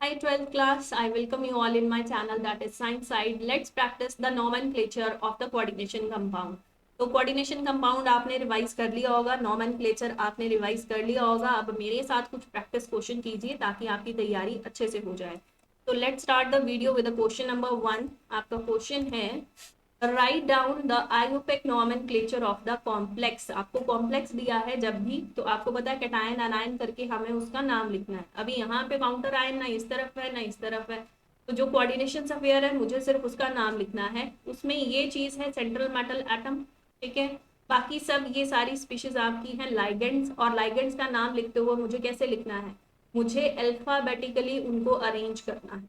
Hi 12th class, I welcome you all in my channel that is Science Side. Let's practice the nomenclature of the coordination compound. तो coordination compound आपने revise कर लिया होगा, nomenclature आपने revise कर लिया होगा. अब मेरे साथ कुछ प्रैक्टिस क्वेश्चन कीजिए ताकि आपकी तैयारी अच्छे से हो जाए. तो let's start the video with question number 1. आपका क्वेश्चन है write down the IUPAC nomenclature of the complex. आपको कॉम्प्लेक्स दिया है जब भी तो आपको पता है कैटायन अनायन करके हमें उसका नाम लिखना है. अभी यहाँ पे काउंटर आयन ना इस तरफ है ना इस तरफ है, तो जो कोऑर्डिनेशन अफेयर है मुझे सिर्फ उसका नाम लिखना है. उसमें ये चीज है सेंट्रल मेटल एटम, ठीक है. बाकी सब ये सारी स्पीशीज आपकी हैं लाइगेंड्स, और लाइगेंड्स का नाम लिखते हुए मुझे कैसे लिखना है, मुझे अल्फाबेटिकली उनको अरेंज करना है,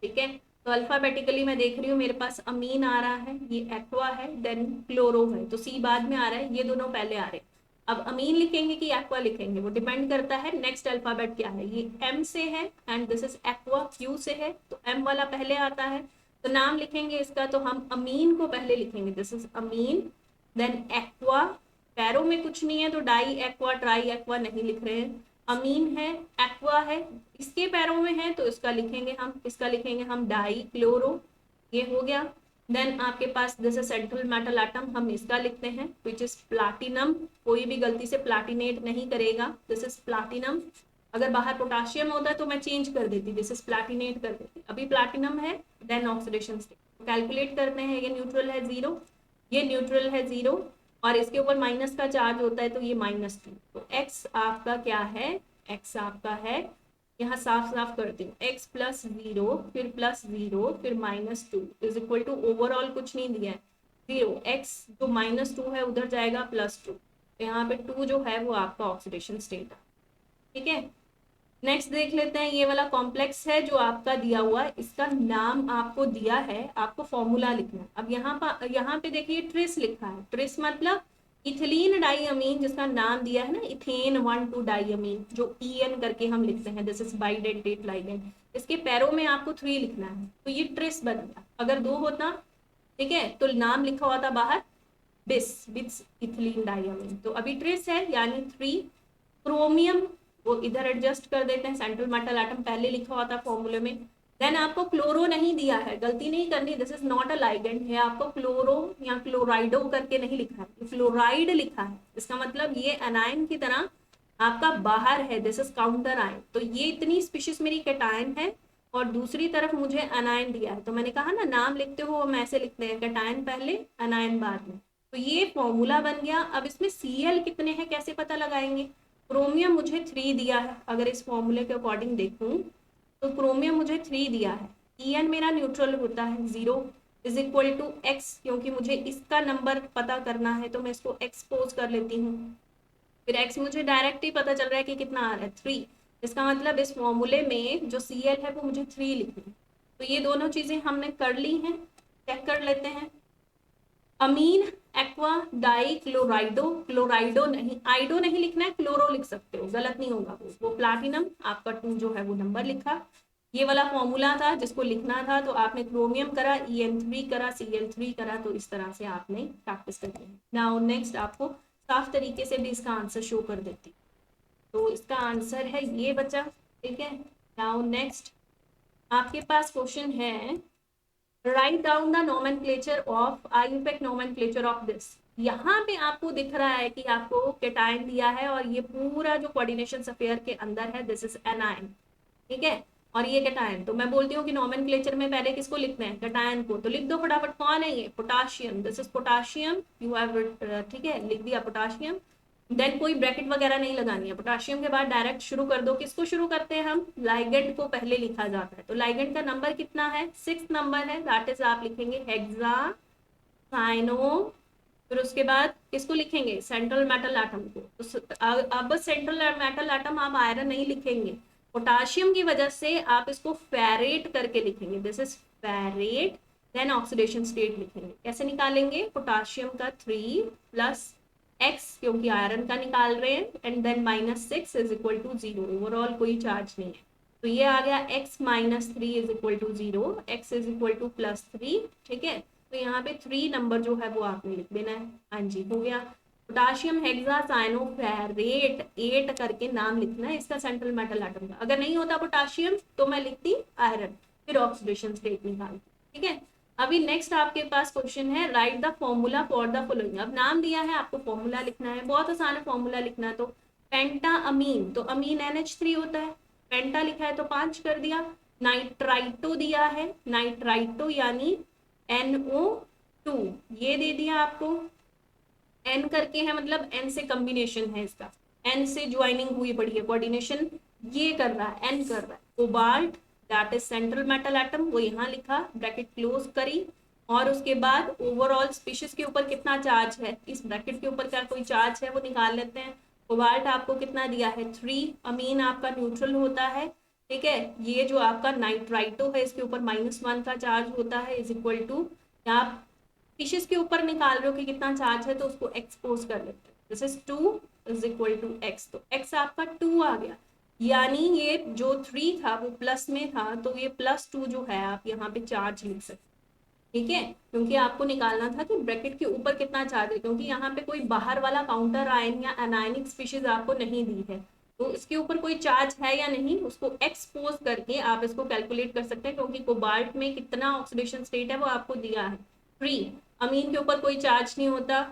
ठीक है. तो अल्फाबेटिकली मैं देख रही हूँ मेरे पास अमीन आ रहा है, ये एक्वा है, देन क्लोरो है, तो सी बाद में आ रहा है, ये दोनों पहले आ रहे हैं. अब अमीन लिखेंगे कि एक्वा लिखेंगे वो डिपेंड करता है नेक्स्ट अल्फाबेट क्या है. ये एम से है and this is aqua, Q से है तो एम वाला पहले आता है. तो नाम लिखेंगे इसका तो हम अमीन को पहले लिखेंगे, this is amine. Then aqua, पैरों में कुछ नहीं है तो डाई एक्वा ट्राई एक्वा नहीं लिख रहे हैं. अमीन है, एक्वा है, इसके पैरों में है तो इसका लिखेंगे हम डाई क्लोरो, ये हो गया. देन आपके पास जैसे सेंट्रल मेटल एटम हम इसका लिखते हैं विच इज प्लाटिनम. कोई भी गलती से प्लाटिनेट नहीं करेगा, दिस इज प्लाटिनम. अगर बाहर पोटाशियम होता तो मैं चेंज कर देती, दिस इज प्लाटिनेट कर देती. अभी प्लाटिनम है, देन ऑक्सीडेशन स्टेट कैलकुलेट करते हैं. ये न्यूट्रल है 0, ये न्यूट्रल है 0, और इसके ऊपर माइनस का चार्ज होता है तो ये -2. तो x आपका क्या है, x आपका है, यहाँ साफ साफ करती हूँ, x प्लस 0 फिर प्लस 0 फिर -2 इज इक्वल टू ओवरऑल कुछ नहीं दिया है 0. x जो -2 है उधर जाएगा +2, यहाँ पे 2 जो है वो आपका ऑक्सीडेशन स्टेट है, ठीक है. नेक्स्ट देख लेते हैं, ये वाला कॉम्प्लेक्स है जो आपका दिया हुआ है, इसका नाम आपको दिया है, आपको फॉर्मूला लिखना है. अब यहाँ पे देखिए ट्रिस लिखा है, ट्रिस मतलब इथिलीन डाइअमीन, जिसका नाम दिया है ना इथेन 1,2 डाइअमीन, जो EN करके हम लिखते हैं, दिस इज बाइडेंटेट लाइगेंड. इसके पैरों में आपको 3 लिखना है तो ये ट्रिस बन गया. अगर 2 होता, ठीक है, तो नाम लिखा हुआ था बाहर बिस बिस इथिलीन डाइअमीन. तो अभी ट्रिस है यानी 3. क्रोमियम वो इधर एडजस्ट कर देते हैं, सेंट्रल मेटल एटम पहले लिखा हुआ था फॉर्मूले में. देन आपको क्लोरो नहीं दिया है, गलती नहीं करनी, this is not a ligand है, आपको क्लोरो या क्लोराइडो करके नहीं लिखा है, फ्लोराइड लिखा है. इसका मतलब ये एनायन की तरह आपका बाहर है, दिस इज काउंटर आयन. तो ये इतनी स्पीशीज मेरी कैटायन है और दूसरी तरफ मुझे अनायन दिया है. तो मैंने कहा ना नाम लिखते हो हम ऐसे लिखते हैं, कैटायन पहले अनायन बाद में. तो ये फॉर्मूला बन गया. अब इसमें Cl कितने हैं कैसे पता लगाएंगे. क्रोमियम मुझे 3 दिया है, अगर इस फॉर्मूले के अकॉर्डिंग देखूं तो क्रोमियम मुझे 3 दिया है. En मेरा न्यूट्रल होता है 0 इज इक्वल टू x, क्योंकि मुझे इसका नंबर पता करना है तो मैं इसको एक्सपोज कर लेती हूँ. फिर x मुझे डायरेक्ट ही पता चल रहा है कि कितना आ रहा है 3. इसका मतलब इस फॉर्मूले में जो Cl है वो मुझे 3 लिखनी है. तो ये दोनों चीजें हमने कर ली हैं, चेक कर लेते हैं. अमीन, एक्वा, डाई, क्लोराइडो, क्लोराइडो नहीं, आइडो नहीं लिखना है, क्लोरो लिख सकते हो, गलत नहीं होगा. वो प्लाटिनम आपका 2 जो है वो नंबर लिखा. ये वाला फॉर्मूला था जिसको लिखना था तो आपने क्रोमियम करा, En3 करा, Cl3 करा, तो इस तरह से आपने प्रैक्टिस करनी है. नाउ नेक्स्ट आपको साफ तरीके से भी इसका आंसर शो कर देती. तो इसका आंसर है ये बचा, ठीक है. नाउ नेक्स्ट आपके पास क्वेश्चन है write down the nomenclature of IUPAC nomenclature of this. यहाँ पे आपको दिख रहा है कि आपको कैटायन दिया है और ये पूरा जो कोऑर्डिनेशन अफेयर के अंदर है दिस इज एनायन, ठीक है, और ये कैटायन. तो मैं बोलती हूँ कि नोमेनक्लेचर में पहले किसको लिखते हैं, कैटायन को. तो लिख दो फटाफट, कौन है ये, potassium, this is potassium, you have, ठीक है, लिख दिया पोटाशियम. देन कोई ब्रैकेट वगैरह नहीं लगानी है, पोटाशियम के बाद डायरेक्ट शुरू कर दो. किसको शुरू करते हैं हम, लाइगेंड को पहले लिखा जाता है. तो लाइगेंड का नंबर कितना है, 6 नंबर है, दैट इज आप लिखेंगे हेक्सा साइनो. फिर उसके बाद किसको लिखेंगे, सेंट्रल मेटल एटम को. तो अब सेंट्रल मेटल एटम आप आयरन नहीं लिखेंगे, पोटाशियम की वजह से आप इसको फेरेट करके लिखेंगे, this is ferrate. Then oxidation state लिखेंगे. कैसे निकालेंगे, पोटाशियम का 3 प्लस x क्योंकि आयरन का निकाल रहे हैं, and then -6 is equal to 0. Overall कोई चार्ज नहीं है तो ये आ गया x -3 is equal to 0, x is equal to +3, ठीक है. तो यहाँ पे 3 नंबर जो है वो आपने लिख देना है. हाँ जी, हो गया. पोटाशियम हेक्सासाइनोफेरेट 8 करके नाम लिखना है इसका सेंट्रल मेटल एटम का। अगर नहीं होता पोटाशियम तो मैं लिखती आयरन, फिर ऑक्सीडेशन स्टेट निकालती। ठीक है, अभी नेक्स्ट आपके पास क्वेश्चन है right the formula for the following. अब नाम दिया है, आपको फॉर्मूला लिखना है, बहुत आसान है फॉर्मूला लिखना। तो पेंटा अमीन, तो अमीन NH3 होता है, पेंटा लिखा है तो 5 कर दिया। नाइट्राइटो दिया है, नाइट्राइटो यानी NO2 ये दे दिया आपको। एन करके है मतलब एन से कॉम्बिनेशन है इसका, एन से ज्वाइनिंग हुई पड़ी है, कोऑर्डिनेशन ये कर रहा है, एन कर रहा है। Cobalt that is central metal atom, वो यहाँ लिखा, ब्रैकेट क्लोज करी। और उसके बाद ओवरऑल स्पीशीज के ऊपर कितना चार्ज है, इस ब्रैकेट के ऊपर क्या कोई चार्ज है वो निकाल लेते हैं। कोबाल्ट आपको कितना दिया है 3, अमीन आपका न्यूट्रल होता है। ठीक है, ये जो आपका नाइट्राइटो है इसके ऊपर -1 का चार्ज होता है, इज इक्वल टू, आप स्पीशीज के ऊपर निकाल रहे हो कि कितना चार्ज है तो उसको एक्सपोज कर लेते हैं। This is 2 is equal to x, तो x आपका 2 आ गया, यानी ये जो 3 था वो प्लस में था, तो ये +2 जो है आप यहाँ पे चार्ज लिख सकते। ठीक है, क्योंकि आपको निकालना था कि ब्रैकेट के ऊपर कितना चार्ज है, क्योंकि यहाँ पे कोई बाहर वाला काउंटर आयन या एनायनिक स्पीशीज आपको नहीं दी है, तो इसके ऊपर कोई चार्ज है या नहीं उसको एक्सपोज करके आप इसको कैलकुलेट कर सकते हैं। क्योंकि कोबाल्ट में कितना ऑक्सीडेशन स्टेट है वो आपको दिया है 3, अमीन के ऊपर कोई चार्ज नहीं होता।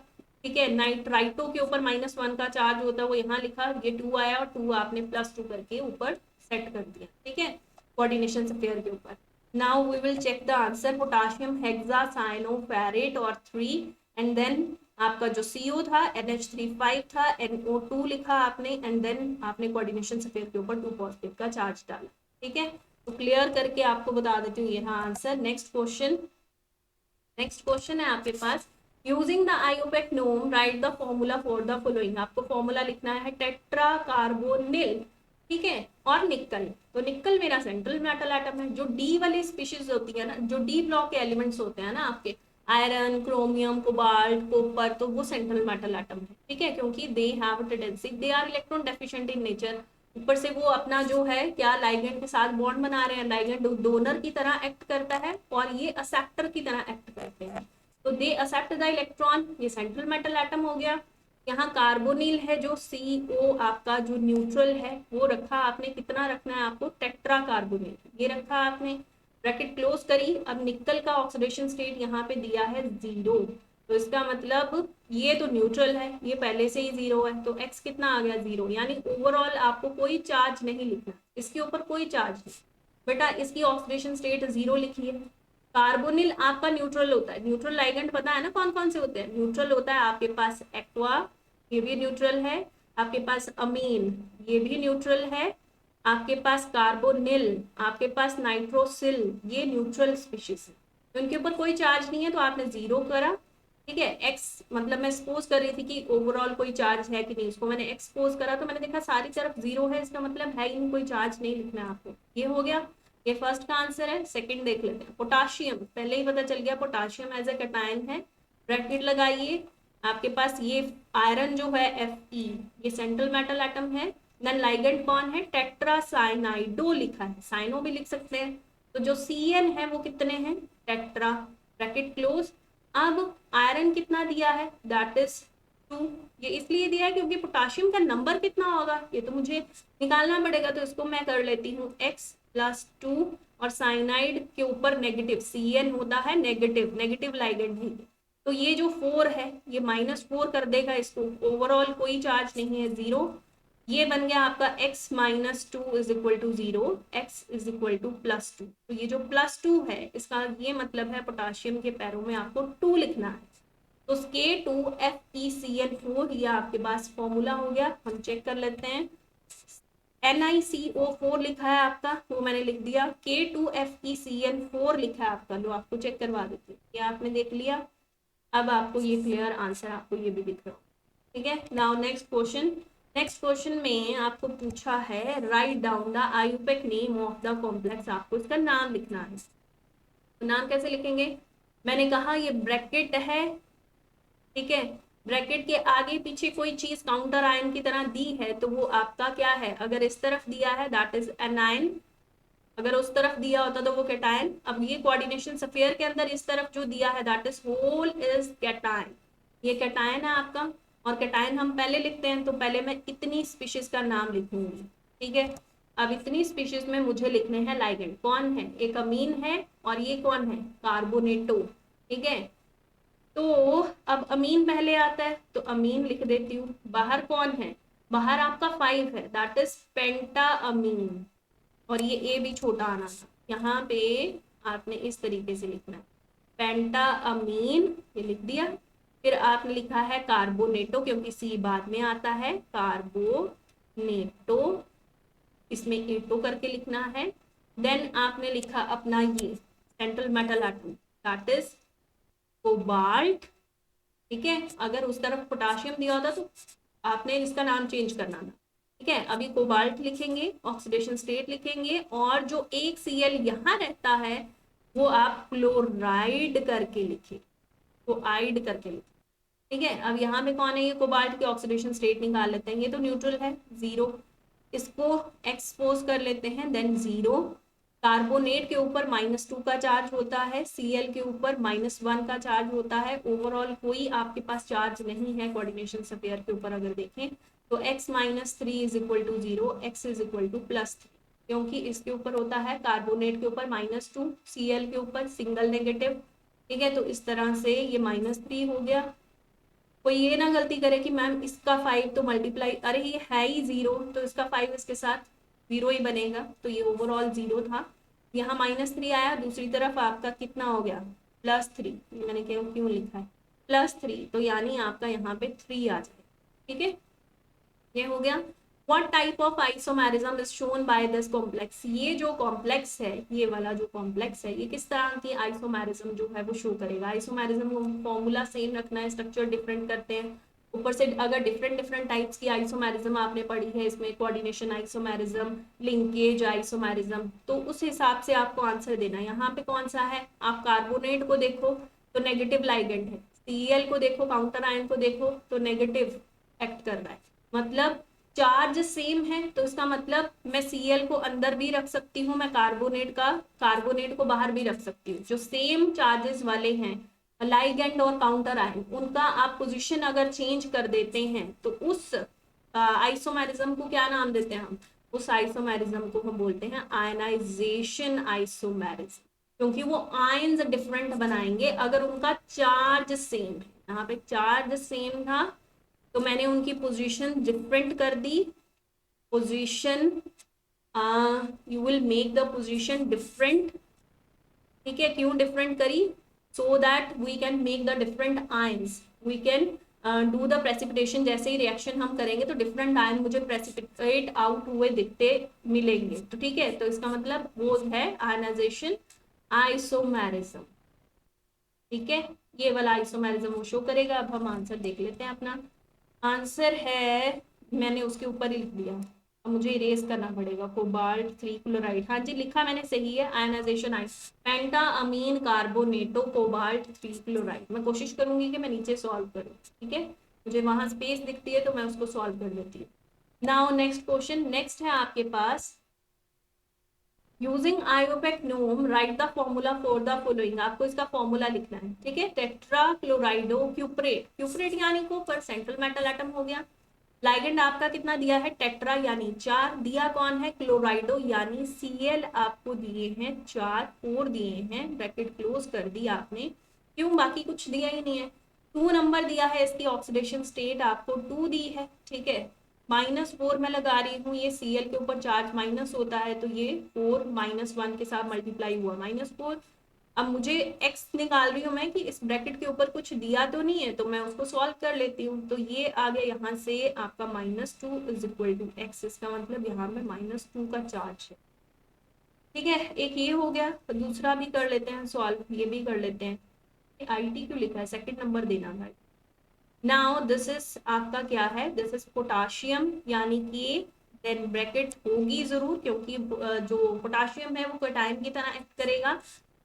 ठीक है, नाइट्राइटो के ऊपर -1 का चार्ज होता है, वो यहाँ लिखा, ये 2 आया और 2 आपने +2 करके ऊपर सेट कर दिया। ठीक है, कोऑर्डिनेशन स्फीयर के ऊपर। Now we will check the answer, potassium hexacyanoferrate और 3, एंड देन आपका जो CO था NH3 5 था, NO2 लिखा आपने, एंड देन आपने कोऑर्डिनेशन स्फीयर के ऊपर 2 पॉजिटिव का चार्ज डाला। ठीक है, तो क्लियर करके आपको बता देती हूँ यहाँ आंसर। नेक्स्ट क्वेश्चन है आपके पास, using the IUPAC name write the formula for the following. आपको फॉर्मूला लिखना है टेट्रा कार्बोनिल, ठीक है, और निकल। तो निकल मेरा सेंट्रल मेटल एटम है। जो डी वाली स्पीशीज होती है ना, जो डी ब्लॉक के एलिमेंट्स होते हैं ना आपके, आयरन, क्रोमियम, कोबाल्ट, कॉपर, तो वो सेंट्रल मेटल एटम है। ठीक है, क्योंकि they have tendency, they are electron deficient in nature. ऊपर से वो अपना जो है क्या लाइगेंड के साथ बॉन्ड बना रहे हैं, लाइगेंड डोनर की तरह एक्ट करता है और ये एक्सेप्टर की तरह एक्ट करते हैं। तो दे एक्सेप्ट द इलेक्ट्रॉन, ये सेंट्रल मेटल एटम हो गया। यहाँ कार्बोनिल है जो CO आपका जो न्यूट्रल है वो रखा आपने, कितना रखना है आपको, टेट्रा कार्बोनिल ये रखा आपने, ब्रैकेट क्लोज करी। अब निकल का ऑक्सीडेशन स्टेट यहाँ पे दिया है 0, तो इसका मतलब ये तो न्यूट्रल है, ये पहले से ही 0 है, तो x कितना आ गया 0, यानी ओवरऑल आपको कोई चार्ज नहीं लिखना, इसके ऊपर कोई चार्ज नहीं बेटा, इसकी ऑक्सीडेशन स्टेट 0 लिखिए। कार्बोनिल आपका न्यूट्रल होता है, न्यूट्रल लाइगेंड पता है ना कौन कौन से होते हैं, न्यूट्रल होता है आपके पास एक्वा, ये भी न्यूट्रल है, आपके पास अमीन, ये भी न्यूट्रल है, आपके पास कार्बोनिल, आपके पास नाइट्रोसिल, ये न्यूट्रल स्पीशीज है, तो इनके ऊपर कोई चार्ज नहीं है, तो आपने 0 करा। ठीक है, एक्स मतलब मैं सपोज कर रही थी कि ओवरऑल कोई चार्ज है कि नहीं, उसको मैंने एक्सपोज करा तो मैंने देखा सारी तरफ 0 है, इसका मतलब है ही नहीं, कोई चार्ज नहीं लिखना है आपको। ये हो गया, ये फर्स्ट का आंसर है। सेकंड देख लेते हैं, पोटाशियम, पहले ही पता चल गया पोटाशियम एज ए कैटायन है, ब्रैकेट लगाइए। आपके पास ये आयरन जो है Fe, ये सेंट्रल मेटल एटम है, देन लाइगेंड कौन है, टेट्रासाइनाइडो लिखा है, साइनो भी लिख सकते हैं, तो जो CN है वो कितने हैं, टेट्रा, ब्रैकेट क्लोज। अब आयरन कितना दिया है, दैट इज 2, ये इसलिए दिया है क्योंकि पोटाशियम का नंबर कितना होगा ये तो मुझे निकालना पड़ेगा, तो इसको मैं कर लेती हूँ x + 2, और साइनाइड के ऊपर नेगेटिव, CN होता है नेगेटिव, नेगेटिव लाइगेंड है, तो ये जो 4 है ये -4 कर देगा इसको, ओवरऑल कोई चार्ज नहीं है 0, ये बन गया आपका x - 2 is equal to 0, x is equal to +2। तो ये जो +2 है इसका ये मतलब है पोटाशियम के पैरों में आपको 2 लिखना है, तो K2FeCl4 ये आपके पास फॉर्मूला हो गया। हम चेक कर लेते हैं, NiCO4 लिखा है आपका, वो मैंने लिख दिया, K2FeCl4 लिखा है आपका, लो आपको चेक करवा देते हैं, ये आपने देख लिया। अब आपको ये क्लियर आंसर आपको ये भी दिख रहा हो। ठीक है, नाउ नेक्स्ट क्वेश्चन में आपको पूछा है write down the IUPAC name of the complex, आपको इसका नाम लिखना है। तो नाम कैसे लिखेंगे, मैंने कहा ये ब्रैकेट है, ठीक है, ब्रैकेट के आगे पीछे कोई चीज काउंटर आयन की तरह दी है तो वो आपका क्या है, अगर इस तरफ दिया है दैट इज एनायन, अगर उस तरफ दिया होता तो वो कैटायन। अब ये कोऑर्डिनेशन स्फीयर के अंदर इस तरफ जो दिया है that is whole is cation, ये कैटायन है आपका। और कैटायन हम पहले लिखते हैं, तो पहले मैं इतनी स्पीशीज का नाम लिखूंगी, ठीक है। अब इतनी स्पीशीज में मुझे लिखने हैं लाइगेंड। कौन है? एक अमीन है और ये कौन है? कार्बोनेटो, ठीक है। तो अब अमीन पहले आता है, तो अमीन लिख देती हूँ। बाहर कौन है? बाहर आपका 5 है, दैट इज पेंटा अमीन। और ये ए भी छोटा आना था, यहाँ पे आपने इस तरीके से लिखना है, पेंटा अमीन, ये लिख दिया। फिर आपने लिखा है कार्बोनेटो, क्योंकि सी बाद में आता है, कार्बोनेटो, इसमें एटो करके लिखना है। देन आपने लिखा अपना ये central metal atom, that is cobalt, ठीक है। अगर उस तरफ पोटाशियम दिया होता तो आपने इसका नाम चेंज करना था, ठीक है। अभी कोबाल्ट लिखेंगे, ऑक्सीडेशन स्टेट लिखेंगे, और जो एक Cl यहाँ रहता है वो आप क्लोराइड करके लिखे, तो आइड करके लिखे, ठीक है। अब यहाँ पे कौन है? ये कोबाल्ट की ऑक्सीडेशन स्टेट निकाल लेते हैं। ये तो न्यूट्रल है, 0, इसको एक्सपोज कर लेते हैं, देन 0। कार्बोनेट के ऊपर -2 का चार्ज होता है, Cl के ऊपर -1 का चार्ज होता है। ओवरऑल कोई आपके पास चार्ज नहीं है कोऑर्डिनेशन स्फीयर के ऊपर। अगर देखें तो x - 3 = 0, x = +3, क्योंकि इसके ऊपर होता है कार्बोनेट के ऊपर -2, Cl के ऊपर सिंगल नेगेटिव, ठीक है। तो इस तरह से ये -3 हो गया। कोई ये ना गलती करे कि मैम इसका 5 तो मल्टीप्लाई, अरे ये है ही 0, तो इसका 5 इसके साथ 0 ही बनेगा, तो ये ओवरऑल 0 था। यहाँ -3 आया, दूसरी तरफ आपका कितना हो गया? +3, ये मैंने क्यों लिखा है +3, तो यानी आपका यहाँ पे 3 आ जाए, ठीक है। ये हो गया। What type of isomerism is shown by this complex? ये जो कॉम्प्लेक्स है, ये वाला जो कॉम्प्लेक्स है, ये किस तरह की आइसोमेरिज्म जो है वो शो करेगा? आइसोमेरिज्म को फॉर्मूला सेम रखना है, स्ट्रक्चर डिफरेंट करते हैं। ऊपर से अगर डिफरेंट टाइप्स की आइसोमेरिज्म आपने पढ़ी है, इसमें कोऑर्डिनेशन आइसोमेरिज्म, लिंकेज आइसोमेरिज्म, तो उस हिसाब से आपको आंसर देना है। यहाँ पे कौन सा है? आप कार्बोनेट को देखो तो नेगेटिव लाइगेंड है, Cl को देखो, काउंटर आयन को देखो तो नेगेटिव एक्ट कर रहा है, मतलब चार्ज सेम है। तो इसका मतलब मैं Cl को अंदर भी रख सकती हूँ, मैं कार्बोनेट को बाहर भी रख सकती हूँ। जो सेम चार्जेस वाले हैं लाइगेंड और काउंटर आयन, उनका आप पोजीशन अगर चेंज कर देते हैं तो उस आइसोमेरिज्म को क्या नाम देते हैं हम? उस आइसोमेरिज्म को हम बोलते हैं आयनाइजेशन आइसोमेरिज्म, क्योंकि वो आयन्स डिफरेंट बनाएंगे अगर उनका चार्ज सेम है। यहाँ पे चार्ज सेम था तो मैंने उनकी पोजीशन डिफरेंट कर दी, position you will make the position different, ठीक है। क्यों डिफरेंट करी? So that we can make the different ions, we can do the precipitation. जैसे ही रिएक्शन हम करेंगे तो डिफरेंट आयन मुझे प्रेसिपिटेट आउट हुए दिखते मिलेंगे, तो ठीक है। तो इसका मतलब वो है आयनाइजेशन आइसोमेरिज्म, ठीक है। ये वाला आइसोमेरिज्म वो शो करेगा। अब हम आंसर देख लेते हैं। अपना आंसर है, मैंने उसके ऊपर ही लिख दिया, अब मुझे इरेज करना पड़ेगा, कोबाल्ट 3 क्लोराइड। हाँ जी लिखा मैंने सही है, आयनाइजेशन पेंटा अमीन कार्बोनेटो कोबाल्ट 3 क्लोराइड। मैं कोशिश करूंगी कि मैं नीचे सॉल्व करूँ, ठीक है। मुझे वहां स्पेस दिखती है तो मैं उसको सॉल्व कर लेती हूँ। नाउ नेक्स्ट क्वेश्चन, नेक्स्ट है आपके पास, using IUPAC name write the formula for the following. आपको इसका फॉर्मूला लिखना है, ठीक है। टेट्रा क्लोराइडो क्यूपरेट, क्यूपरेट यानी कॉपर, सेंट्रल मेटल एटम हो गया। लाइगेंड आपका कितना दिया है? टेट्रा यानी 4, दिया कौन है? क्लोराइडो यानी Cl आपको दिए हैं 4, 4 दिए हैं, ब्रैकेट क्लोज कर दी आपने, क्यों? बाकी कुछ दिया ही नहीं है। 2 नंबर दिया है, इसकी ऑक्सीडेशन स्टेट आपको 2 दी है, ठीक है। -4 में लगा रही हूँ, ये Cl के ऊपर चार्ज माइनस होता है तो ये 4 -1 के साथ मल्टीप्लाई हुआ -4। अब मुझे x निकाल रही हूँ मैं कि इस ब्रैकेट के ऊपर कुछ दिया तो नहीं है, तो मैं उसको सॉल्व कर लेती हूँ। तो ये आ गया यहाँ से आपका -2 = x, इसका मतलब यहाँ पे -2 का चार्ज है, ठीक है। एक ये हो गया, तो दूसरा भी कर लेते हैं सॉल्व, ये भी कर लेते हैं। IT क्यों लिखा है? सेकंड नंबर देना भाई। नाउ दिस इज आपका क्या है? दिस इज पोटाशियम, यानी कि देन ब्रैकेट होगी जरूर, क्योंकि जो पोटाशियम है वो कैटायन की तरह एक्ट करेगा।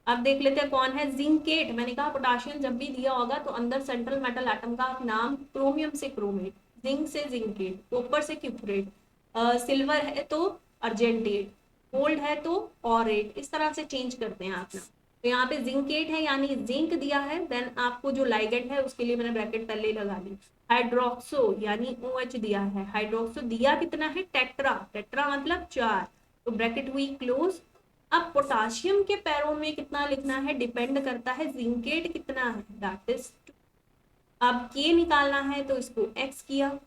अब देख लेते हैं कौन है? जिंकेट। मैंने कहा पोटाशियम जब भी दिया होगा तो अंदर सेंट्रल मेटल एटम का नाम, क्रोमियम से क्रोमेट, जिंक से जिंकेट, कॉपर से क्यूपरेट, सिल्वर है तो अर्जेंटेट, गोल्ड है तो ऑरेट, इस तरह से चेंज करते हैं आप ना। तो यहाँ पे जिंकेट है यानी जिंक दिया है, देन आपको जो लाइगेंड है उसके लिए मैंने ब्रैकेट पहले ही लगा दी। हाइड्रोक्सो यानी OH दिया है, हाइड्रोक्सो दिया कितना है, टेट्रा, टेट्रा मतलब 4, तो ब्रैकेट हुई क्लोज। अब पोटाशियम के पैरों में कितना लिखना है, डिपेंड करता है जिंकेट कितना है, दैट इज 2। अब के निकालना है तो इसको x किया।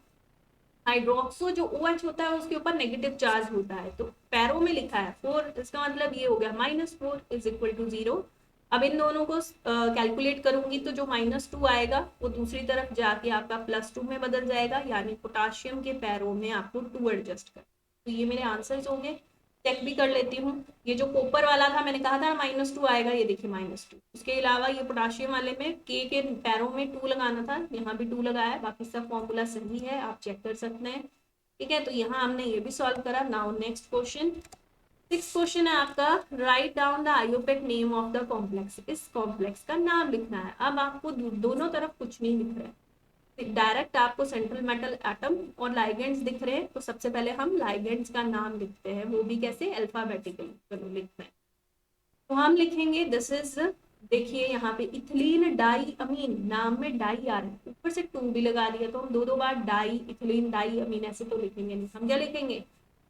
हाइड्रोक्सो जो OH होता है उसके ऊपर नेगेटिव चार्ज होता है, तो पैरों में लिखा है 4, इसका मतलब ये हो गया -4 इज इक्वल टू 0। अब इन दोनों को कैलकुलेट करूंगी तो जो -2 आएगा वो दूसरी तरफ जाके आपका +2 में बदल जाएगा, यानी पोटाशियम के पैरों में आपको 2 एडजस्ट कर। तो ये मेरे आंसर्स होंगे। चेक भी कर लेती हूँ, ये जो कॉपर वाला था मैंने कहा था -2 आएगा, ये देखिए -2। उसके अलावा ये पोटाशियम वाले में के पैरों में 2 लगाना था, यहाँ भी 2 लगाया है, बाकी सब फॉर्मूला सही है, आप चेक कर सकते हैं। ठीक है, तो यहाँ हमने ये भी सॉल्व करा। Now next question, 6th question है आपका, write down the IUPAC name of the complex. इस कॉम्प्लेक्स का नाम लिखना है। अब आपको दोनों तरफ कुछ नहीं लिख रहा है, डायरेक्ट आपको सेंट्रल मेटल एटम और लाइगेंड्स दिख रहे हैं, तो सबसे पहले हम लाइगेंड्स का नाम लिखते हैं, वो भी कैसे, अल्फाबेटिकली। चलो लिखते हैं, तो हम लिखेंगे दिस इज, देखिए यहाँ पे इथिलीन डाई अमीन, नाम में डाई आ रहा है, ऊपर से 2 भी लगा दिया, तो हम दो बार डाई इथिलीन डाई अमीन ऐसे तो लिखेंगे नहीं, हम क्या लिखेंगे,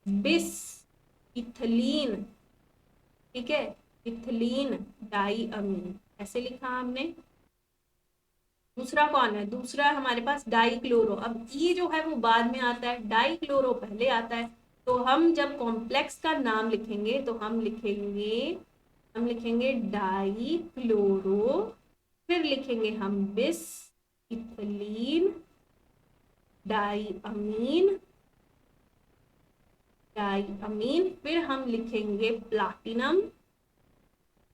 बिस इथिलीन, ठीक है, इथिलीन डाई अमीन ऐसे लिखा हमने। दूसरा कौन है, दूसरा हमारे पास डाइक्लोरो। अब ये जो है वो बाद में आता है, डाइक्लोरो पहले आता है। तो हम जब कॉम्प्लेक्स का नाम लिखेंगे तो हम लिखेंगे डाइक्लोरो, फिर लिखेंगे हम बिस इथिलीन डाइअमीन, फिर हम लिखेंगे प्लाटिनम,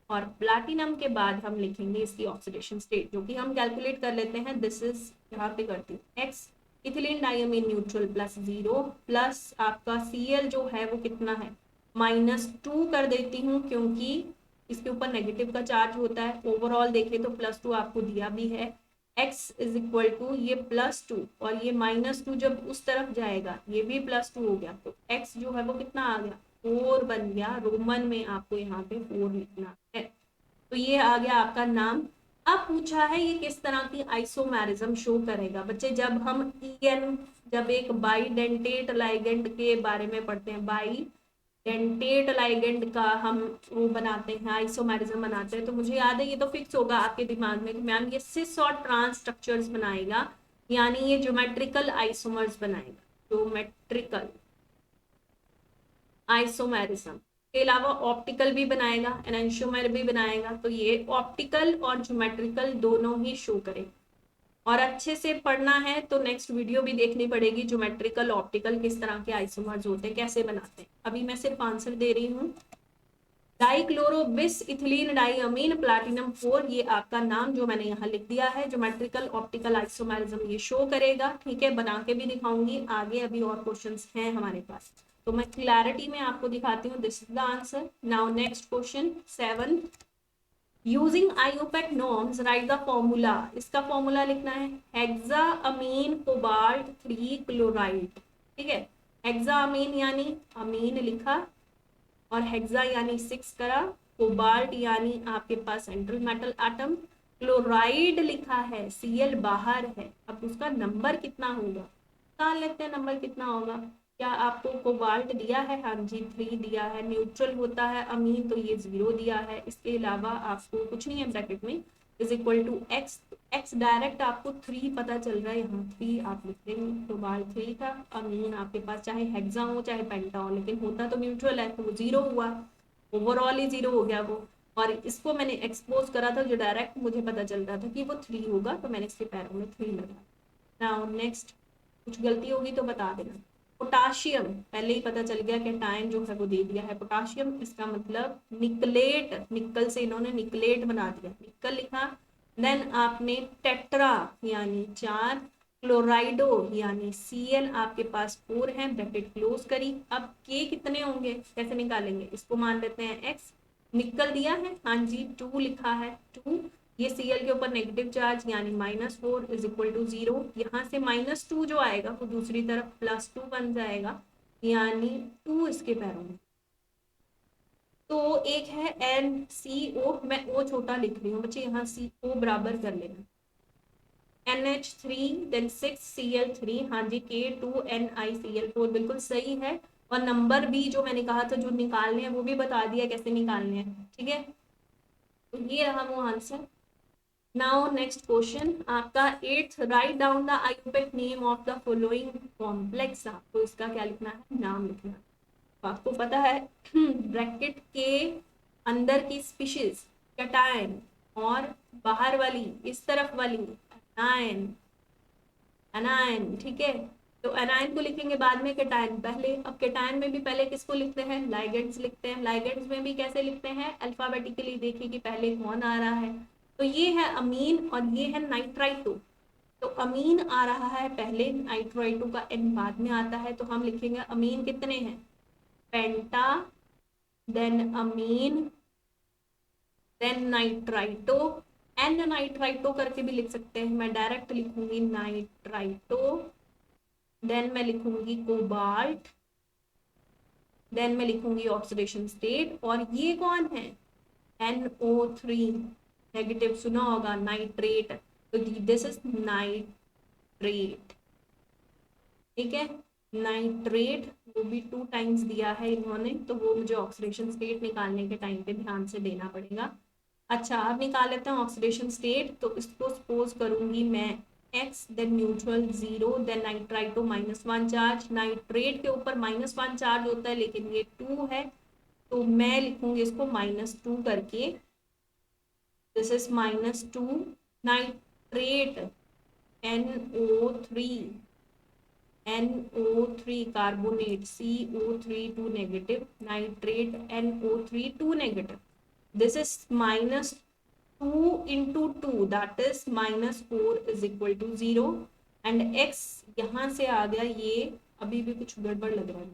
और प्लैटिनम के बाद हम लिखेंगे इसकी ऑक्सीडेशन स्टेट, जो कि हम कैलकुलेट कर लेते हैं। दिस इज, यहाँ पे करती हूँ एक्स, इथिलीन डाइअमीन न्यूट्रल +0, प्लस आपका Cl जो है वो कितना है, -2 कर देती हूँ, क्योंकि इसके ऊपर नेगेटिव का चार्ज होता है। ओवरऑल देखें तो +2 आपको दिया भी है। x इज इक्वल टू ये +2 और ये -2 जब उस तरफ जाएगा ये भी +2 हो गया, तो x जो है वो कितना आ गया, 4 बन गया। रोमन में आपको यहाँ पे 4 लिखना है। तो ये आ गया आपका नाम। अब पूछा है ये किस तरह की आइसोमेरिज्म शो करेगा बच्चे, जब हम जब एक बाइडेंटेट लाइगेंड के बारे में पढ़ते हैं, बाइडेंटेट लाइगेंड का हम वो बनाते हैं, आइसोमेरिज्म बनाते हैं, तो मुझे याद है, ये तो फिक्स होगा आपके दिमाग में कि मैम ये सिस और ट्रांस स्ट्रक्चर्स बनाएगा, यानी ये ज्योमेट्रिकल आइसोमर्स बनाएगा, ज्योमेट्रिकल आइसोमेरिज्म के अलावा ऑप्टिकल भी बनाएगा, एनेंशियोमर भी बनाएगा। तो ये ऑप्टिकल और ज्योमेट्रिकल दोनों ही शो करें, और अच्छे से पढ़ना है तो नेक्स्ट वीडियो भी देखनी पड़ेगी, ज्योमेट्रिकल ऑप्टिकल किस तरह के आइसोमर्स होते हैं, कैसे बनाते हैं। अभी मैं सिर्फ आंसर दे रही हूँ। डाइक्लोरो बिस इथिलीन डाइअमीन प्लैटिनम 4, ये आपका नाम जो मैंने यहाँ लिख दिया है, ज्योमेट्रिकल ऑप्टिकल आइसोमेरिज्म ये शो करेगा। ठीक है, बना के भी दिखाऊंगी आगे, अभी और क्वेश्चंस हैं हमारे पास, तो मैं क्लैरिटी में आपको दिखाती हूँ। This is the answer. Now next question 7, using IUPAC norms write the formula. इसका फॉर्मूला लिखना है, हेक्साअमीन कोबाल्ट 3 क्लोराइड। ठीक है, हेक्साअमीन यानी अमीन लिखा, और हेक्सा यानी 6 करा, कोबाल्ट यानी आपके पास सेंट्रल मेटल एटम, क्लोराइड लिखा है, Cl बाहर है। अब उसका नंबर कितना होगा, निकाल लेते हैं नंबर कितना होगा। क्या आपको कोबाल्ट दिया है, हाँ जी 3 दिया है, न्यूट्रल होता है अमीन तो ये 0 दिया है, इसके अलावा आपको कुछ नहीं है ब्रैकेट में, is equal to x, x direct आपको 3 पता चल रहा है, यहाँ 3 आप लिख देंगे। कोबाल्ट 3 था, अमीन आपके पास चाहे हेक्सा हो चाहे पेंटा हो, लेकिन होता तो न्यूट्रल है, तो वो 0 हुआ, ओवरऑल ही 0 हो गया वो। और इसको मैंने एक्सपोज करा था, जो डायरेक्ट मुझे पता चल रहा था कि वो 3 होगा, तो मैंने इसके पैरों में 3 लगा। नाउ नेक्स्ट, कुछ गलती होगी तो बता देना। पोटाशियम पहले ही पता चल गया, कैटायन जो है वो दे दिया है पोटाशियम, इसका मतलब निकलेट, निकल से इन्होंने निकलेट बना दिया, निकल लिखा। देन आपने टेट्रा यानी 4, क्लोराइडो यानी Cl आपके पास 4 है, ब्रैकेट क्लोज करी। अब के कितने होंगे कैसे निकालेंगे, इसको मान लेते हैं x, निकल दिया है, हाँ जी 2 लिखा है, 2, ये Cl के ऊपर नेगेटिव चार्ज यानी -4 इज इक्वल टू 0, यहाँ से -2 जो आएगा वो दूसरी तरफ +2 बन जाएगा, यानी 2 इसके पैरों में। तो एक है NCO, मैं O छोटा लिख रही हूँ बच्चे, यहाँ CO बराबर कर लेना, NH3 देन 6Cl3, हाँ जी, K2NiCl4 बिल्कुल सही है। और नंबर भी जो मैंने कहा था जो निकालने हैं वो भी बता दिया कैसे निकालने हैं, ठीक है। तो ये रहा वो आंसर। नाउ नेक्स्ट क्वेश्चन आपका 8th, right down the Ayurveda name of the following complex. आपको इसका क्या लिखना है, नाम लिखना है। तो आपको पता है ब्रैकेट के अंदर की स्पीशीज कैटायन और बाहर वाली इस तरफ वाली एनायन, एनायन, ठीक है। तो एनायन को लिखेंगे बाद में, कैटायन पहले। अब कैटायन में भी पहले किसको लिखते हैं, लाइगेंड्स लिखते हैं। लाइगेंड्स में भी कैसे लिखते हैं, अल्फाबेटिकली। देखिए कि पहले कौन आ रहा है, तो ये है अमीन और ये है नाइट्राइटो। तो अमीन आ रहा है पहले, नाइट्राइटो का एन बाद में आता है। तो हम लिखेंगे अमीन कितने हैं, पेंटा, देन अमीन, देन नाइट्राइटो। एन नाइट्राइटो करके भी लिख सकते हैं, मैं डायरेक्ट लिखूंगी नाइट्राइटो। देन मैं लिखूंगी कोबाल्ट, देन मैं लिखूंगी ऑक्सीडेशन स्टेट। और ये कौन है, NO3 नेगेटिव, सुना होगा नाइट्रेट। तो दिस इज नाइट्रेट, ठीक है, नाइट्रेट। वो भी 2 टाइम्स दिया है इन्होंने, तो वो मुझे ऑक्सीडेशन स्टेट निकालने के टाइम पे ध्यान से देना पड़ेगा। अच्छा, अब निकाल लेते हैं ऑक्सीडेशन स्टेट। तो इसको सपोज करूंगी मैं X, then neutral 0, then nitrito -1 charge. Nitrate के ऊपर -1 चार्ज होता है लेकिन ये 2 है, तो मैं लिखूंगी इसको -2 करके। This is -2 nitrate, NO3, NO3 carbonate, CO3 2 negative, nitrate NO3 2 negative. This is -2 into 2, that is -4 is equal to 0। And x यहाँ से आ गया, ये अभी भी कुछ गड़बड़ लग रहा है,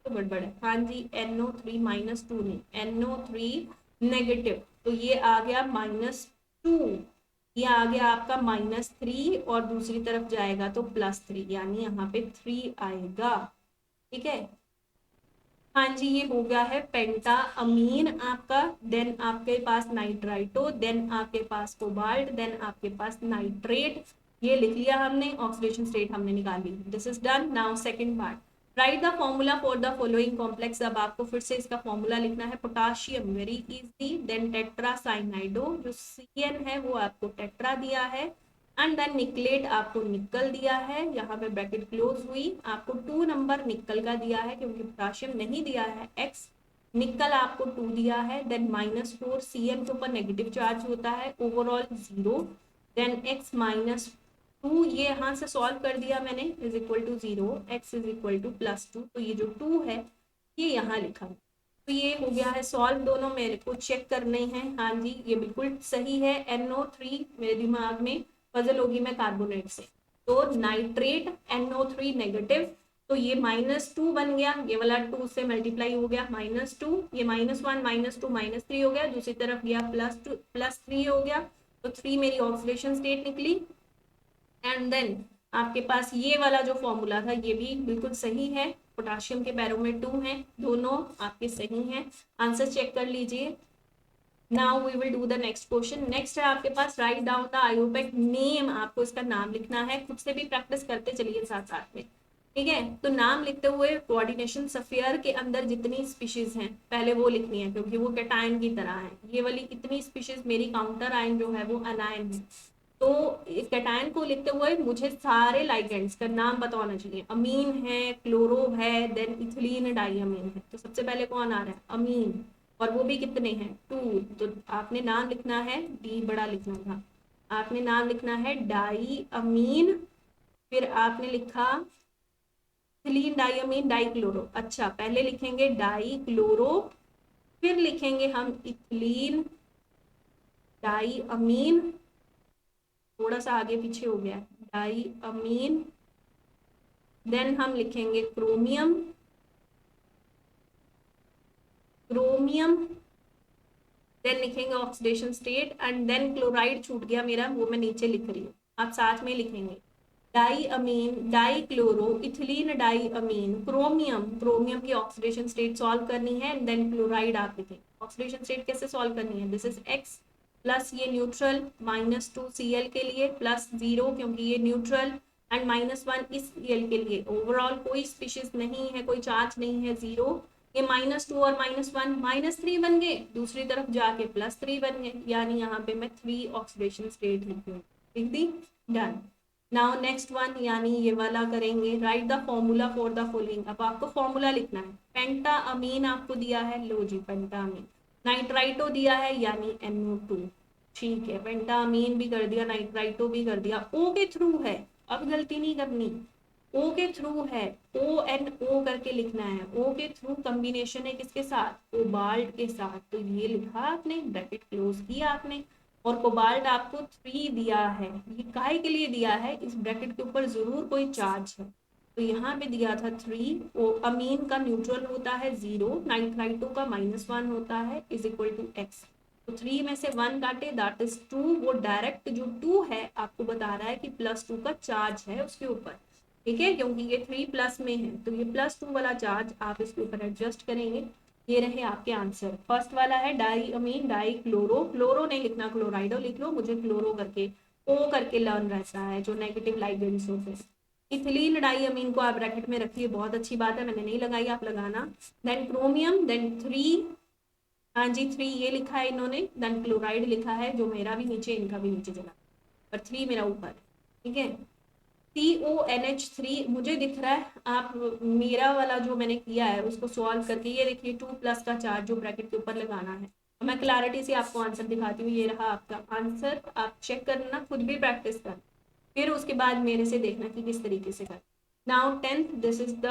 तो गड़बड़ है, हाँ जी, NO3 -2 नहीं, NO3 नेगेटिव। तो ये आ गया -2, ये आ गया आपका -3 और दूसरी तरफ जाएगा तो +3, यानी यहाँ पे 3 आएगा, ठीक है। हाँ जी, ये हो गया है पेंटा अमीन आपका। देन आपके पास नाइट्राइटो, देन आपके पास कोबाल्ट, देन आपके पास नाइट्रेट। ये लिख लिया हमने, ऑक्सीडेशन स्टेट हमने निकाल ली। This is done. Now second part, write the formula for the following complex. अब आपको फिर से इसका फॉर्मूला लिखना है। Potassium very easy, then tetra cyanido, जो CN है वो आपको टेट्रा दिया है, एंड देन निकलेट आपको निकल दिया है, यहाँ पे ब्रैकेट क्लोज हुई। आपको 2 नंबर निकल का दिया है क्योंकि पोटाशियम नहीं दिया है, X, निकल आपको 2 दिया है। देन -4 CN के ऊपर नेगेटिव चार्ज होता है, ओवरऑल 0। देन X -2, ये यहाँ से सॉल्व कर दिया मैंने, is equal to 0, X is equal to +2। तो ये जो 2 है ये यहाँ लिखा, तो ये हो गया है सॉल्व। दोनों मेरे को चेक करने हैं, हाँ जी ये बिल्कुल सही है। NO3 मेरे दिमाग में पजल होगी मैं कार्बोनेट से, तो नाइट्रेट NO3 नेगेटिव, तो ये -2 बन गया, ये वाला 2 से मल्टीप्लाई हो गया, -2, ये -1 -2 -3 हो गया, दूसरी तरफ गया +2 +3 हो गया, तो 3 मेरी ऑक्सीडेशन स्टेट निकली। एंड देन आपके पास ये वाला जो फॉर्मूला था ये भी बिल्कुल सही है, पोटाशियम के पैरों में 2 हैं, दोनों आपके सही हैं। आंसर चेक कर लीजिए। Now we will do the next question. Next है आपके पास, right down the IUPAC name. आपको इसका नाम लिखना है, खुद से भी प्रैक्टिस करते चलिए साथ साथ में, ठीक है। तो नाम लिखते हुए कोऑर्डिनेशन सफियर के अंदर जितनी स्पीशीज हैं पहले वो लिखनी है, क्योंकि वो कैटायन की तरह है। ये वाली इतनी स्पीशीज मेरी काउंटर आयन जो है वो अनायन है। तो कैटायन को लिखते हुए मुझे सारे लाइगेंड्स का नाम पता होना चाहिए। अमीन है, क्लोरो है, देन इथिलीन डाइअमीन है। तो सबसे पहले कौन आ रहा है, अमीन, और वो भी कितने हैं, 2। तो आपने नाम लिखना है, डी बड़ा लिखना था, आपने नाम लिखना है डाई अमीन, फिर आपने लिखा इथिलीन डाइअमीन डाइक्लोरो। अच्छा, पहले लिखेंगे डाई क्लोरो, फिर लिखेंगे हम इथिलीन डाइअमीन, थोड़ा सा आगे पीछे हो गया, डाई अमीन, देन हम लिखेंगे क्रोमियम, क्रोमियम, देन लिखेंगे oxidation state, and then chloride छूट गया मेरा, वो मैं नीचे लिख रही हूँ, आप साथ में लिखेंगे। डाई अमीन, डाई क्लोरो, इथिलीन डाई अमीन, क्रोमियम, क्रोमियम की ऑक्सीडेशन स्टेट सॉल्व करनी है, देन क्लोराइड आप लिखेंगे। ऑक्सीडेशन स्टेट कैसे सॉल्व करनी है, दिस इज एक्स प्लस ये न्यूट्रल -2 Cl के लिए प्लस 0 क्योंकि ये न्यूट्रल एंड -1 इस Cl के लिए। ओवरऑल कोई स्पीशीज नहीं है, कोई चार्ज नहीं है, 0। ये -2 और -1 -3 बन गए, दूसरी तरफ जाके +3 बन गए, यानी यहाँ पे मैं 3 ऑक्सीडेशन स्टेट लिख दी, डन। नाउ नेक्स्ट वन यानी ये वाला करेंगे, right the formula for the following. अब आपको फॉर्मूला लिखना है। पेंटा अमीन आपको दिया है, लो जी पेंटा अमीन। नाइट्राइटो दिया है यानी NO2, ठीक है, पेंटा अमीन भी कर दिया, नाइट्राइटो भी कर दिया। O के थ्रू है, अब गलती नहीं करनी, O के थ्रू है, ONO करके लिखना है। O के थ्रू कॉम्बिनेशन है किसके साथ, कोबाल्ट के साथ, तो ये लिखा आपने, ब्रैकेट क्लोज किया आपने। और कोबाल्ट आपको 3 दिया है, ये काहे के लिए दिया है, इस ब्रैकेट के ऊपर जरूर कोई चार्ज है, तो यहाँ पे दिया था 3। वो अमीन का न्यूट्रल होता है 0, नाइट्राइटो का -1 होता है, इज इक्वल टू एक्स। तो 3 में से 1 काटे, दैट इज 2। वो डायरेक्ट जो 2 है आपको बता रहा है कि +2 का चार्ज है उसके ऊपर, ठीक है, क्योंकि ये 3 प्लस में है, तो ये +2 वाला चार्ज आप इसके ऊपर एडजस्ट करेंगे। ये रहे आपके आंसर। फर्स्ट वाला है डाई अमीन डाई क्लोरो, क्लोरो नहीं लिखना, क्लोराइडो लिख लो, मुझे क्लोरो करके ओ करके लर्न रहता है, जो नेगेटिव लाइगेंड्स होते हैं। इथिलीन डाई अमीन को आप ब्रैकेट में रखिए, बहुत अच्छी बात है, मैंने नहीं लगाई, आप लगाना। देन क्रोमियम, देन 3, हाँ जी 3 ये लिखा है इन्होंने, देन क्लोराइड लिखा है, जो मेरा भी नीचे इनका भी नीचे चला, पर 3 मेरा ऊपर है, ठीक है। CONH3 मुझे दिख रहा है, आप मेरा वाला जो मैंने किया है उसको सॉल्व करके, ये देखिए 2+ का चार्ज जो ब्रैकेट के ऊपर लगाना है। तो मैं क्लैरिटी से आपको आंसर दिखाती हूँ, ये रहा आपका आंसर, आप चेक करना, खुद भी प्रैक्टिस कर, फिर उसके बाद मेरे से देखना कि किस तरीके से कर। Now 10th, this is the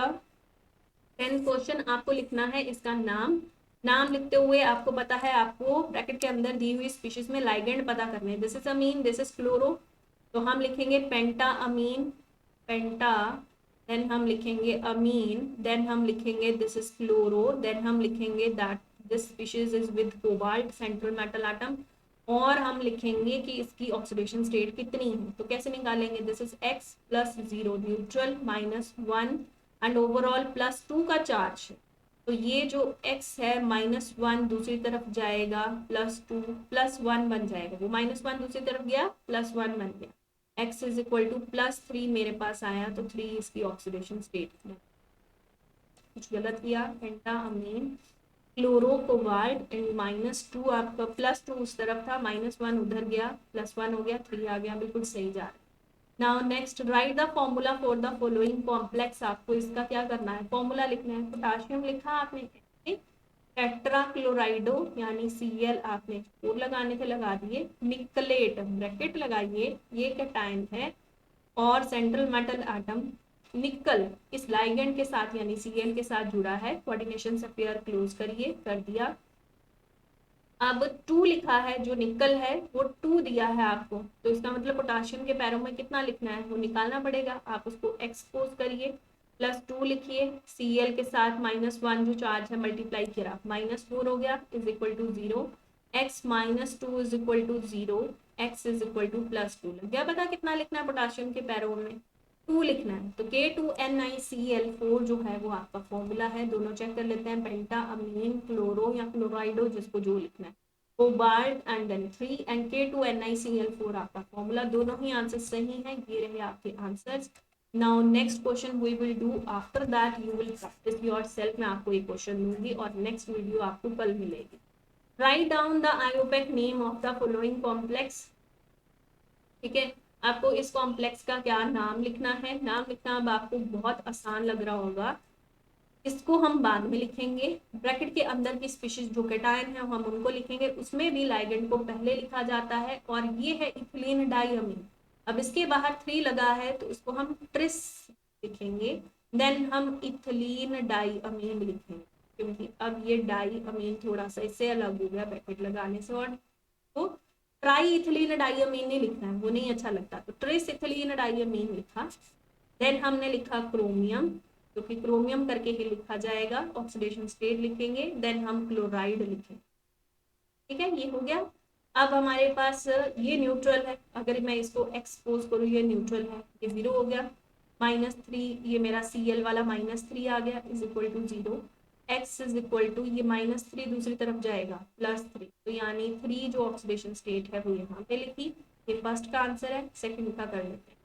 10th question. आपको लिखना है इसका नाम, नाम लिखते हुए आपको पता है आपको ब्रैकेट के अंदर दी हुई स्पीशीज में लाइगेंड पता करने, this is ammine, this is chloro, तो हम लिखेंगे पेंटा अमीन, पेंटा, देन हम लिखेंगे अमीन, देन हम लिखेंगे दिस इज क्लोरो, देन हम लिखेंगे that this species is with cobalt central metal atom, और हम लिखेंगे कि इसकी ऑक्सीडेशन स्टेट कितनी है, तो कैसे निकालेंगे, this is x +0 neutral -1 and overall +2 का चार्ज है, तो ये जो x है -1 दूसरी तरफ जाएगा, +2 +1 बन जाएगा, वो -1 दूसरी तरफ गया, +1 बन गया, x इज इक्वल टू +3 मेरे पास आया, तो 3 इसकी ऑक्सीडेशन स्टेट है। कुछ गलत किया, पेंटा अमीन क्लोरो कोबाल्ट एंड -2 आपका, +2 उस तरफ था, -1 उधर गया, +1 हो गया, 3 आ गया, बिल्कुल सही जा रहा है। Now next, right the formula for the following complex. आपको इसका क्या करना है, फॉर्मूला लिखना है। पोटाशियम लिखा आपने, टेट्रा क्लोराइडो यानी Cl आपने 4 लगाने थे लगा दिए, निकलेट ब्रैकेट लगाइए, ये कैटायन है, और सेंट्रल मेटल एटम निकल इस लाइगेंड के साथ यानी Cl के साथ जुड़ा है, कोऑर्डिनेशन से पेयर क्लोज करिए, कर दिया। अब 2 लिखा है, जो निकल है वो 2 दिया है आपको, तो इसका मतलब पोटाशियम के पैरों में कितना लिखना है वो निकालना पड़ेगा, आप उसको एक्सपोज करिए, +2 लिखिए, Cl के साथ -1 जो चार्ज है मल्टीप्लाई किया, -4 हो गया, is equal to 0, x -2 is equal to 0, x is equal to +2। लग गया पता कितना लिखना है पोटाशियम के पैरों में, 2 लिखना है, तो K2NiCl4 जो है वो आपका फॉर्मूला है। दोनों चेक कर लेते हैं, पेंटा अमीन क्लोरो या क्लोराइडो जिसको जो लिखना है, cobalt and then 3 and K2NiCl4 आपका फॉर्मूला, दोनों ही आंसर सही हैं, ये रहे आपके answers. Now next question we will do, after that you will practice yourself. मैं आपको एक क्वेश्चन दूंगी और नेक्स्ट वीडियो आपको कल मिलेगी। Write down the IUPAC name of the following complex, ठीक है, आपको इस कॉम्प्लेक्स का क्या नाम लिखना है, नाम लिखना अब आपको बहुत आसान लग रहा होगा, इसको हम बाद में लिखेंगे, ब्रैकेट के अंदर की स्पीशीज जो कैटायन है हम उनको लिखेंगे, उसमें भी लाइगेंड को पहले लिखा जाता है, और ये है इथिलीन डाइअमीन। अब इसके बाहर 3 लगा है तो इसको हम ट्रिस लिखेंगे, देन हम इथिलीन डाइअमीन लिखेंगे, क्योंकि अब ये डाइअमीन थोड़ा सा इससे अलग हो गया ब्रैकेट लगाने से, और तो ट्राई इथिलीन डाइअमीन नहीं लिखना है, वो नहीं अच्छा लगता, तो ट्रिस इथिलीन डाइअमीन लिखा। देन हमने लिखा क्रोमियम, क्योंकि क्रोमियम करके ही लिखा जाएगा, ऑक्सीडेशन स्टेट लिखेंगे, देन हम क्लोराइड लिखेंगे, ठीक है, ये हो गया। अब हमारे पास ये न्यूट्रल है, अगर मैं इसको एक्सपोज करूँ ये न्यूट्रल है, ये जीरो हो गया। -3 ये मेरा Cl वाला -3 आ गया is equal to zero. X is equal to ये -3 दूसरी तरफ जाएगा +3, तो यानी 3 जो ऑक्सीडेशन स्टेट है वो यहाँ पे लिखी। ये फर्स्ट का आंसर है। सेकंड का कर लेते हैं।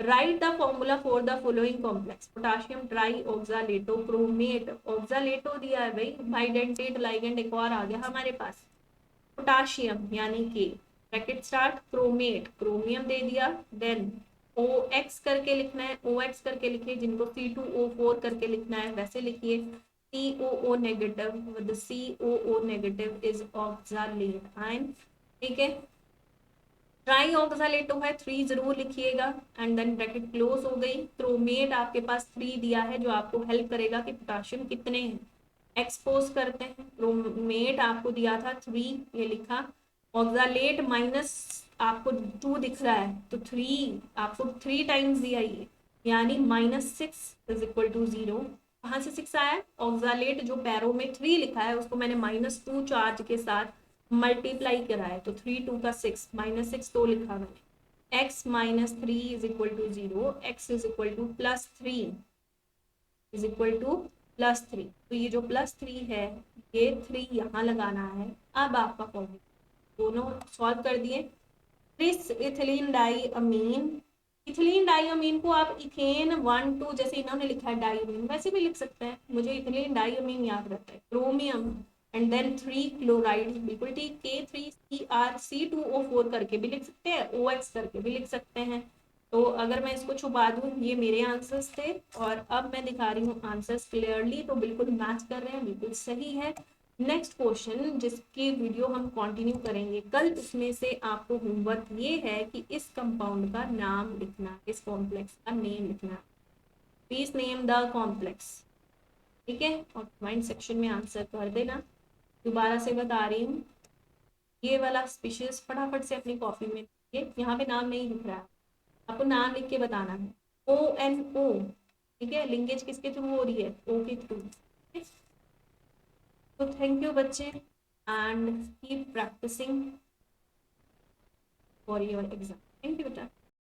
Write the formula for the following complex potassium tri oxalato chromate. Oxalato दिया है भाई, बाइडेंटेट लाइगेंड एक और आ गया हमारे पास। पोटाशियम यानी कि ब्रैकेट स्टार्ट, क्रोमेट क्रोमियम दे दिया, देन ओ एक्स करके लिखना है, ओ एक्स करके लिखिए, जिनको C2O4 करके लिखना है वैसे लिखिए। COO negative with COO negative is oxalate ion. ठीक है, ट्राई ऑक्सालेटो है 3 जरूर लिखिएगा, एंड देन ब्रैकेट क्लोज हो गई। क्रोमेट आपके पास 3 दिया है जो आपको हेल्प करेगा कि पोटाशियम कितने हैं। एक्सपोज करते हैं, क्रोमेट आपको दिया था 3, ये लिखा। ऑक्सालेट माइनस आपको 2 दिख रहा है, तो 3 आपको 3 टाइम्स दिया ये, यानी -6 इज इक्वल टू 0। कहाँ से 6 आया? ऑक्सालेट जो पैरों में 3 लिखा है उसको मैंने -2 चार्ज के साथ मल्टीप्लाई करा है, तो 3 2 का 6, -6 तो लिखा मैंने। x -3 is equal to 0, x is equal to +3 is equal to +3। तो ये जो +3 है ये 3 यहाँ लगाना है। अब आपका फॉर्मूला दोनों सॉल्व कर दिए। इस इथिलीन डाई अमीन, इथिलीन डाई अमीन को आप इथेन 1 2 जैसे इन्होंने लिखा है डाई अमीन वैसे भी लिख सकते हैं, मुझे इथिलीन डाई अमीन याद रहता है। क्रोमियम एंड देन 3 क्लोराइड, बिल्कुल ठीक। K3CrC2O4 करके भी लिख सकते हैं, OX करके भी लिख सकते हैं। तो अगर मैं इसको छुपा दूं, ये मेरे आंसर्स थे और अब मैं दिखा रही हूँ आंसर्स क्लियरली, तो बिल्कुल मैच कर रहे हैं, बिल्कुल सही है। नेक्स्ट क्वेश्चन जिसकी वीडियो हम कंटिन्यू करेंगे कल, उसमें से आपको होमवर्क ये है कि इस कंपाउंड का नाम लिखना, इस कॉम्प्लेक्स का नेम लिखना। Please name the complex. ठीक है, और कमेंट सेक्शन में आंसर कर देना। दोबारा से बता रही हूँ, ये वाला स्पीशीज फटाफट से अपनी कॉपी में, ये यहाँ पे नाम नहीं लिख रहा है, आपको नाम लिख के बताना है। ONO, ठीक है, लिंकेज किसके थ्रू हो रही है? O के थ्रू। तो थैंक यू बच्चे, and keep practicing for your exam. Thank you बेटा।